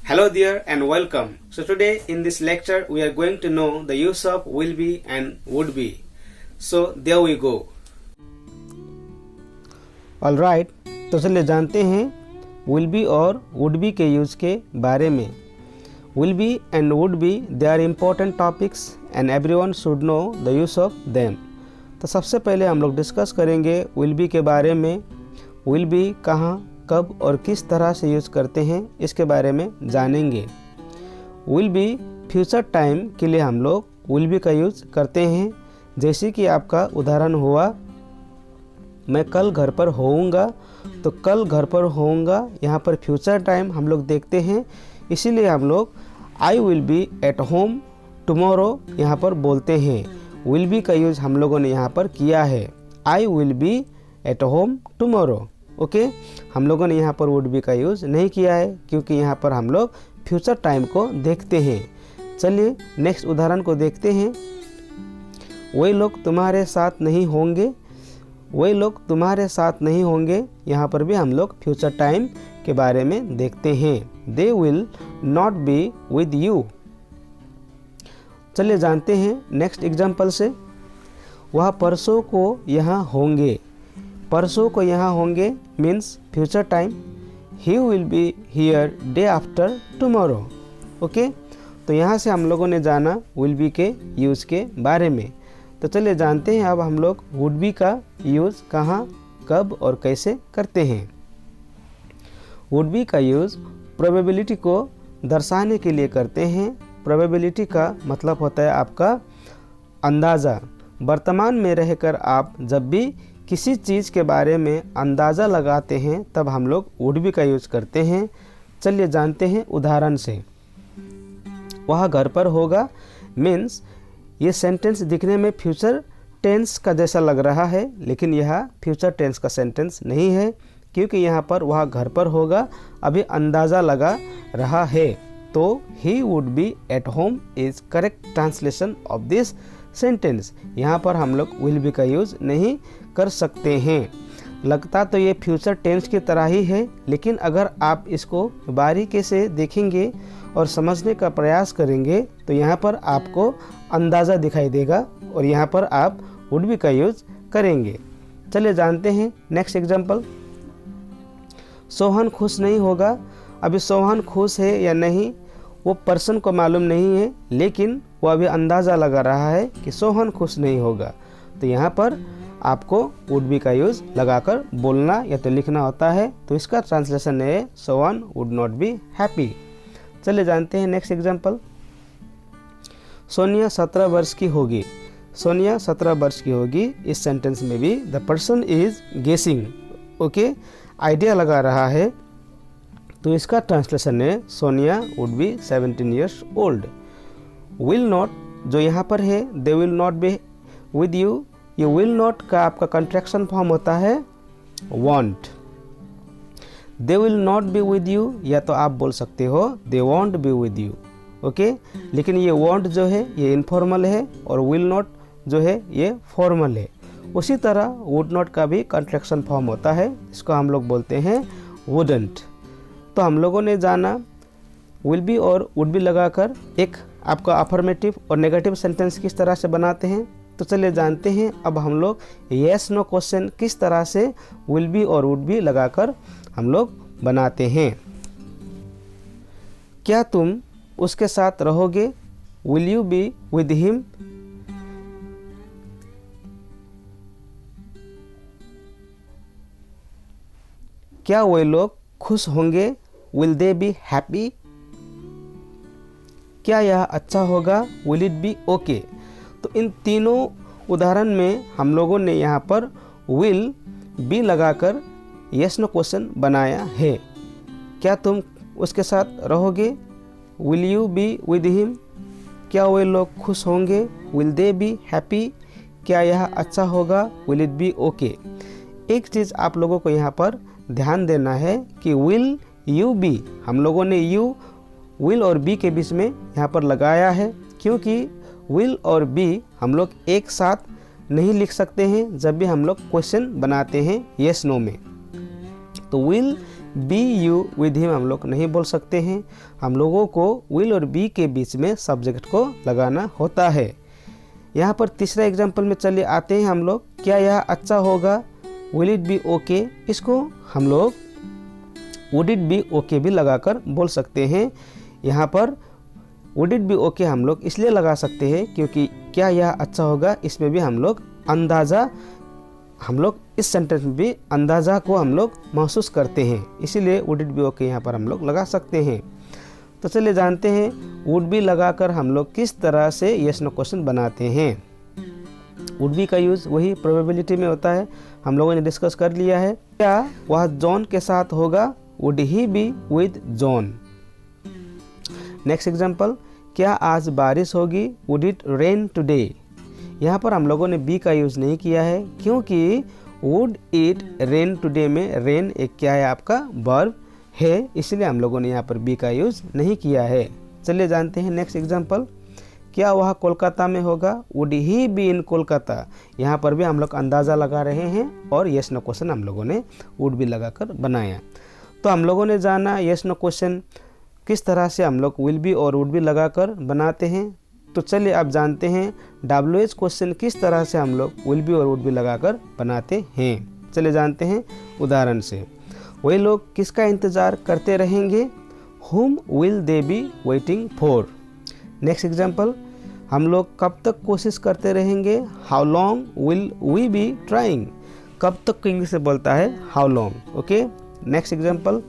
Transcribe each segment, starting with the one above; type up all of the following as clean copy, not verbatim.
Hello there and welcome. So today in this lecture we are going to know the use of will be and would be. So there we go. Alright, तो चलिए जानते हैं will be और would be के use के बारे में। Will be and would be they are important topics and everyone should know the use of them. तो सबसे पहले हम लोग डिस्कस करेंगे विल बी के बारे में। विल बी कहाँ, कब और किस तरह से यूज़ करते हैं इसके बारे में जानेंगे। विल बी फ्यूचर टाइम के लिए हम लोग विल बी का यूज़ करते हैं, जैसे कि आपका उदाहरण हुआ मैं कल घर पर होऊंगा, तो कल घर पर होऊंगा यहाँ पर फ्यूचर टाइम हम लोग देखते हैं, इसीलिए हम लोग I will be at home tomorrow यहाँ पर बोलते हैं। विल बी का यूज़ हम लोगों ने यहाँ पर किया है, I will be at home tomorrow. Okay, हम लोगों ने यहाँ पर वुड बी का यूज़ नहीं किया है क्योंकि यहाँ पर हम लोग फ्यूचर टाइम को देखते हैं। चलिए नेक्स्ट उदाहरण को देखते हैं। वे लोग तुम्हारे साथ नहीं होंगे, वे लोग तुम्हारे साथ नहीं होंगे, यहाँ पर भी हम लोग फ्यूचर टाइम के बारे में देखते हैं। They will not be with you. चलिए जानते हैं नेक्स्ट एग्जाम्पल से। वह परसों को यहाँ होंगे, परसों को यहाँ होंगे means future time. He will be here day after tomorrow. Okay, तो यहाँ से हम लोगों ने जाना विल बी के यूज़ के बारे में। तो चलिए जानते हैं अब हम लोग वुड बी का यूज़ कहाँ, कब और कैसे करते हैं। वुड बी का यूज़ प्रोबेबिलिटी को दर्शाने के लिए करते हैं। प्रोबेबिलिटी का मतलब होता है आपका अंदाज़ा। वर्तमान में रहकर आप जब भी किसी चीज़ के बारे में अंदाज़ा लगाते हैं तब हम लोग वुड बी का यूज़ करते हैं। चलिए जानते हैं उदाहरण से। वह घर पर होगा मीन्स ये सेंटेंस दिखने में फ्यूचर टेंस का जैसा लग रहा है, लेकिन यह फ्यूचर टेंस का सेंटेंस नहीं है क्योंकि यहाँ पर वह घर पर होगा अभी अंदाज़ा लगा रहा है। तो he would be at home is correct translation of this sentence. यहाँ पर हम लोग विल बी का यूज़ नहीं कर सकते हैं। लगता तो ये फ्यूचर टेंस की तरह ही है, लेकिन अगर आप इसको बारीकी से देखेंगे और समझने का प्रयास करेंगे तो यहाँ पर आपको अंदाज़ा दिखाई देगा और यहाँ पर आप वुड बी का यूज़ करेंगे। चलिए जानते हैं नेक्स्ट एग्जाम्पल। सोहन खुश नहीं होगा। अभी सोहन खुश है या नहीं वो पर्सन को मालूम नहीं है, लेकिन वो अभी अंदाज़ा लगा रहा है कि सोहन खुश नहीं होगा। तो यहाँ पर आपको वुड बी का यूज़ लगाकर बोलना या तो लिखना होता है। तो इसका ट्रांसलेशन है Sohan would not be happy. चलिए जानते हैं नेक्स्ट एग्जाम्पल। सोनिया 17 वर्ष की होगी। सोनिया 17 वर्ष की होगी, इस सेंटेंस में भी द पर्सन इज गेसिंग। ओके, आइडिया लगा रहा है, तो इसका ट्रांसलेशन है Sonia would be 17 years old. Will not जो यहाँ पर है, they will not be with you, ये विल नॉट का आपका कंट्रैक्शन फॉर्म होता है want. They will not be with you, या तो आप बोल सकते हो they want be with you. Okay, लेकिन ये वॉन्ट जो है ये इनफॉर्मल है और विल नॉट जो है ये फॉर्मल है। उसी तरह वुड नॉट का भी कंट्रैक्शन फॉर्म होता है, इसको हम लोग बोलते हैं वुडंट। तो हम लोगों ने जाना विल बी और वुड बी लगाकर एक आपका अफर्मेटिव और नेगेटिव सेंटेंस किस तरह से बनाते हैं। तो चलिए जानते हैं अब हम लोग येस नो क्वेश्चन किस तरह से विल बी और वुड बी लगाकर हम लोग बनाते हैं। क्या तुम उसके साथ रहोगे? Will you be with him? क्या वे लोग खुश होंगे? Will they be happy? क्या यह अच्छा होगा? Will it be okay? तो इन तीनों उदाहरण में हम लोगों ने यहाँ पर विल बी लगाकर यस नो क्वेश्चन बनाया है। क्या तुम उसके साथ रहोगे? Will you be with him? क्या वे लोग खुश होंगे? Will they be happy? क्या यह अच्छा होगा? Will it be okay? एक चीज़ आप लोगों को यहाँ पर ध्यान देना है कि विल यू बी हम लोगों ने यू विल और बी के बीच में यहाँ पर लगाया है, क्योंकि विल और बी हम लोग एक साथ नहीं लिख सकते हैं जब भी हम लोग क्वेश्चन बनाते हैं येस नो में। तो will be you with him हम लोग नहीं बोल सकते हैं। हम लोगों को विल और बी के बीच में सब्जेक्ट को लगाना होता है। यहाँ पर तीसरा एग्जाम्पल में चलिए आते हैं हम लोग। क्या यह अच्छा होगा, विल इट बी ओके, इसको हम लोग वुड इट बी ओके भी लगाकर बोल सकते हैं। यहाँ पर वुड इट बी ओके हम लोग इसलिए लगा सकते हैं क्योंकि क्या यह अच्छा होगा, इसमें भी हम लोग अंदाज़ा, हम लोग इस सेंटेंस में भी अंदाज़ा को हम लोग महसूस करते हैं, इसीलिए वुड इट बी ओके यहाँ पर हम लोग लगा सकते हैं। तो चलिए जानते हैं वुड बी लगाकर हम लोग किस तरह से यस नो क्वेश्चन बनाते हैं। वुड बी का यूज़ वही प्रोबेबिलिटी में होता है, हम लोगों ने डिस्कस कर लिया है। क्या वह जॉन के साथ होगा, would he be with John. Next example, क्या आज बारिश होगी, वुड इट रेन टुडे। यहाँ पर हम लोगों ने बी का यूज़ नहीं किया है क्योंकि वुड इट रेन टुडे में रेन एक क्या है आपका वर्ब है, इसलिए हम लोगों ने यहाँ पर बी का यूज़ नहीं किया है। चलिए जानते हैं नेक्स्ट एग्जाम्पल, क्या वह कोलकाता में होगा, would he be in Kolkata. यहाँ पर भी हम लोग अंदाज़ा लगा रहे हैं और यस नो क्वेश्चन हम लोगों ने वुड बी लगाकर बनाया। तो हम लोगों ने जाना यस नो क्वेश्चन किस तरह से हम लोग विल बी और वुड बी लगाकर बनाते हैं। तो चलिए आप जानते हैं WH क्वेश्चन किस तरह से हम लोग विल बी और वुड बी लगाकर बनाते हैं। चलिए जानते हैं उदाहरण से। वही लोग किसका इंतज़ार करते रहेंगे, whom will they be waiting for। Next example, हम लोग कब तक कोशिश करते रहेंगे, how long will we be trying। कब तक को इंग्लिश से बोलता है how long, okay. Next example,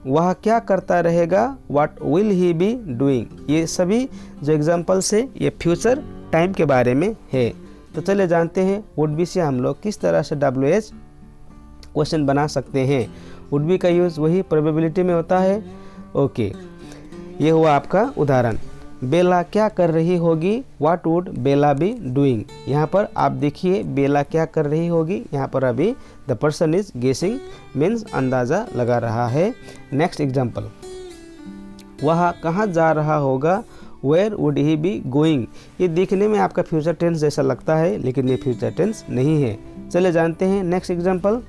वह क्या करता रहेगा, what will he be doing। ये सभी जो एग्जाम्पल्स है ये फ्यूचर टाइम के बारे में है। तो चलिए जानते हैं वुड बी से हम लोग किस तरह से WH क्वेश्चन बना सकते हैं। वुड बी का यूज़ वही प्रोबेबिलिटी में होता है, ओके। ये हुआ आपका उदाहरण। बेला क्या कर रही होगी, what would Bella be doing. यहाँ पर आप देखिए बेला क्या कर रही होगी, यहाँ पर अभी द पर्सन इज गेसिंग मीन्स अंदाज़ा लगा रहा है। नेक्स्ट एग्जाम्पल, वह कहाँ जा रहा होगा, where would he be going. ये देखने में आपका फ्यूचर टेंस जैसा लगता है लेकिन ये फ्यूचर टेंस नहीं है। चले जानते हैं नेक्स्ट एग्जाम्पल,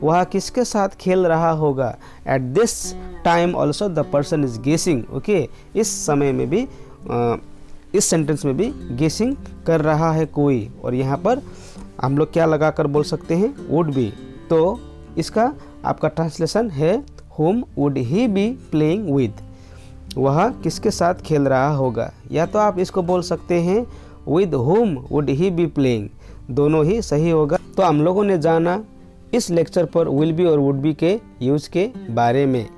वह किसके साथ खेल रहा होगा, at this time also the person is गेसिंग, ओके। इस समय में भी इस सेंटेंस में भी गेसिंग कर रहा है कोई, और यहाँ पर हम लोग क्या लगा कर बोल सकते हैं, वुड बी। तो इसका आपका ट्रांसलेशन है whom would he be playing with। वह किसके साथ खेल रहा होगा, या तो आप इसको बोल सकते हैं with whom would he be playing, दोनों ही सही होगा। तो हम लोगों ने जाना इस लेक्चर पर विल बी और वुड बी के यूज़ के बारे में।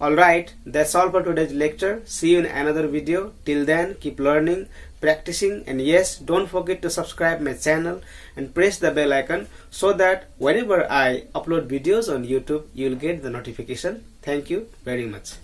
Alright, that's all for today's lecture. See you in another video. Till then, keep learning, practicing, and yes, don't forget to subscribe my channel and press the bell icon so that whenever I upload videos on YouTube, you'll get the notification. Thank you very much.